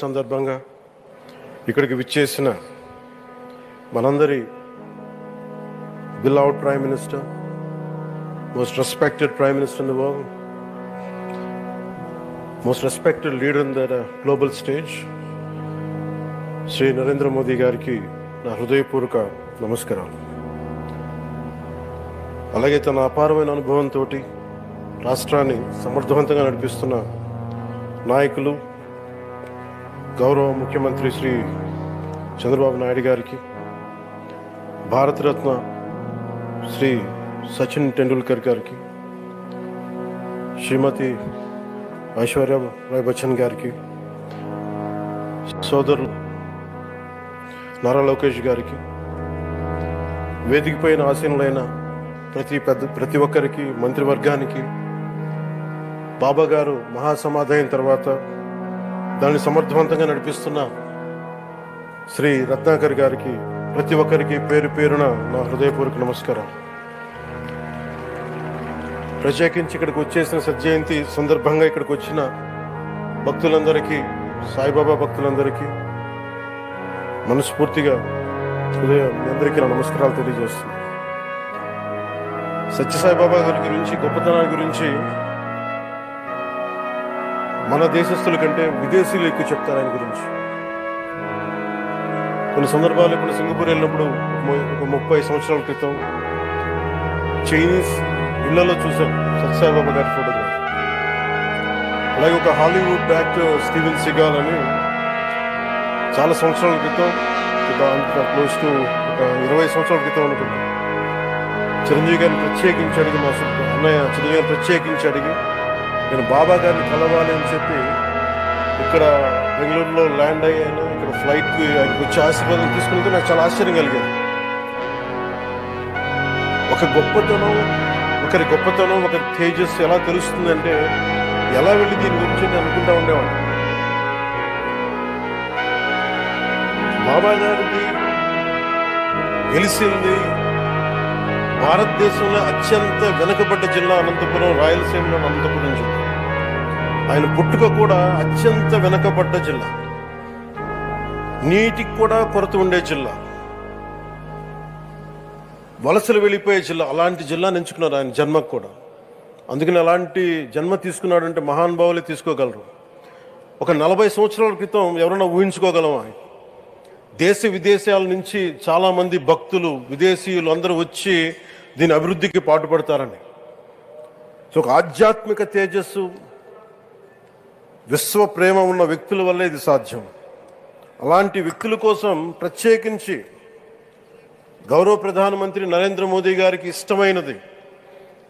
సందర్భంగా ఇక్కడికి విచ్చేసిన మనందరి beloved Prime Minister, most respected Prime Minister in the world, most respected leader in the global stage, Shri Narendra Modi గారికి నా హృదయపూర్వక నమస్కారాలు. అలాగే తన అపారమైన అనుభవంతో రాష్ట్రాన్ని సమర్థవంతంగా నడిపిస్తున్న నాయకులు గౌరవ ముఖ్యమంత్రి శ్రీ చంద్రబాబు నాయుడు గారికి, భారతరత్న శ్రీ సచిన్ టెండూల్కర్ గారికి, శ్రీమతి ఐశ్వర్య రాయ్ బచ్చన్ గారికి, సోదరులు నారా లోకేష్ గారికి, వేదిక పైన ఆసీనులైన ప్రతి ఒక్కరికి, మంత్రివర్గానికి, బాబా గారు మహాసమాధి అయిన తర్వాత దాన్ని సమర్థవంతంగా నడిపిస్తున్న శ్రీ రత్నాకర్ గారికి, ప్రతి ఒక్కరికి పేరు పేరున నా హృదయపూర్వక నమస్కారం. ప్రత్యేకించి ఇక్కడికి వచ్చేసిన సజ్జయంతి సందర్భంగా ఇక్కడికి వచ్చిన భక్తులందరికీ, సాయిబాబా భక్తులందరికీ మనస్ఫూర్తిగా మీ అందరికీ నా నమస్కారాలు తెలియజేస్తున్నాను. సత్యసాయిబాబా గారి గురించి, గొప్పతనాన్ని గురించి మన దేశస్తుల కంటే విదేశీయులు ఎక్కువ చెప్తారు ఆయన గురించి. కొన్ని సందర్భాలు ఇప్పుడు సింగపూర్ వెళ్ళినప్పుడు ఒక 30 సంవత్సరాల క్రితం చైనీస్ ఇళ్లలో చూసాం సత్యసాయిబాబా గారి ఫోటోగ్రాఫ్. అలాగే ఒక హాలీవుడ్ యాక్టర్ స్టీవెన్ సిగాల్ అని చాలా సంవత్సరాల క్రితం, క్లోజ్ టు ఒక 20 సంవత్సరాల క్రితం అనుకుంటా, చిరంజీవి గారిని ప్రత్యేకించి అడిగి, మా అన్నయ్య చిరంజీవి గారిని ప్రత్యేకించి అడిగి నేను బాబా గారిని కలవాలి అని చెప్పి ఇక్కడ బెంగళూరులో ల్యాండ్ అయ్యాను. ఇక్కడ ఫ్లైట్కి ఆయనకు వచ్చి ఆశీర్వాదం తీసుకుంటే నాకు చాలా ఆశ్చర్యం కలిగేది. ఒకరి గొప్పతనం, ఒకరి తేజస్సు ఎలా తెలుస్తుందంటే ఎలా వెళ్ళి దీని గురించి అనుకుంటా ఉండేవాడు. బాబా గారికి గెలిచింది భారతదేశంలో అత్యంత వెనుకబడ్డ జిల్లా అనంతపురం, రాయలసీమలో అనంతపురం జిల్లా. ఆయన పుట్టుక కూడా అత్యంత వెనుకబడ్డ జిల్లా, నీటికి కూడా కొరత ఉండే జిల్లా, వలసలు వెళ్ళిపోయే జిల్లా. అలాంటి జిల్లాని ఎంచుకున్నారు ఆయన జన్మకు కూడా. అందుకని అలాంటి జన్మ తీసుకున్నాడంటే మహానుభావులే తీసుకోగలరు. ఒక 40 సంవత్సరాల క్రితం ఎవరైనా ఊహించుకోగలమా? దేశ విదేశాల నుంచి చాలామంది భక్తులు, విదేశీయులు అందరూ వచ్చి దీని అభివృద్ధికి పాటుపడతారని. సో ఒక ఆధ్యాత్మిక తేజస్సు, విశ్వ ప్రేమ ఉన్న వ్యక్తుల వల్లే ఇది సాధ్యం. అలాంటి వ్యక్తుల కోసం ప్రత్యేకించి గౌరవ ప్రధానమంత్రి నరేంద్ర మోదీ గారికి ఇష్టమైనది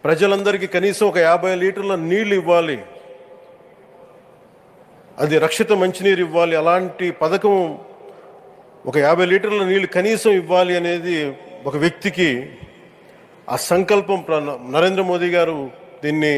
ప్రజలందరికీ కనీసం ఒక 50 లీటర్ల నీళ్లు ఇవ్వాలి, అది రక్షిత మంచినీరు ఇవ్వాలి. అలాంటి పథకం, ఒక 50 లీటర్ల నీళ్లు కనీసం ఇవ్వాలి అనేది ఒక వ్యక్తికి ఆ సంకల్పం నరేంద్ర మోదీ గారు దీన్ని